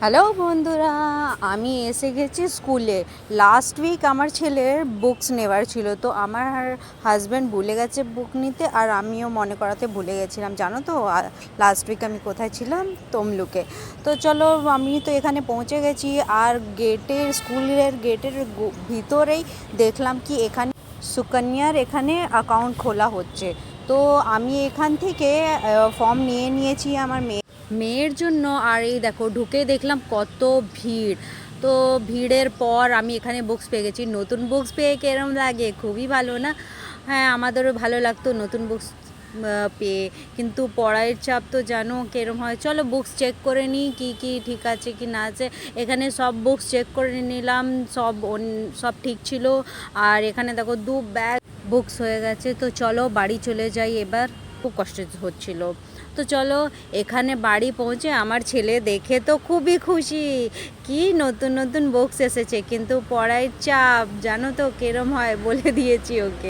Hello বন্ধুরা, আমি এসে গেছি স্কুলে। লাস্ট উইক আমার ছেলের বুকস নেওয়ার ছিল, তো আমার হাজব্যান্ড ভুলে গেছে বুক নিতে, আর আমিও মনে করাতে ভুলে গেছিলাম। জানো তো লাস্ট উইক আমি কোথায় ছিলাম? তমলুকে। তো চলো, আমি তো এখানে পৌঁছে গেছি, আর স্কুলের গেটের ভিতরেই দেখলাম কি এখানে সুকন্যার এখানে অ্যাকাউন্ট খোলা হচ্ছে। তো আমি এখান থেকে ফর্ম নিয়েছি আমার মেয়ের জন্য। আর এই দেখো, ঢুকে দেখলাম কত ভিড়। তো ভিড়ের পর আমি এখানে বুকস পেয়ে গেছি। নতুন বুকস পেয়ে কিরম লাগে? খুবই ভালো না? হ্যাঁ, আমাদেরও ভালো লাগতো নতুন বুকস পেয়ে, কিন্তু পড়ার চাপ তো জানো কিরম হয়। চলো বুকস চেক করে নিই কি কি ঠিক আছে কি না আছে। এখানে সব বুকস চেক করে নিলাম, সব ঠিক ছিল। আর এখানে দেখো 2 ব্যাগ বুকস হয়ে গেছে। তো চলো বাড়ি চলে যাই এবার। খুব কষ্ট হচ্ছিল। তো চলো, এখানে বাড়ি পৌঁছে আমার ছেলে দেখে তো খুবই খুশি, কি নতুন নতুন বুকস এসেছে, কিন্তু পড়ার চাপ জানো তো কিরম হয় বলে দিয়েছি ওকে।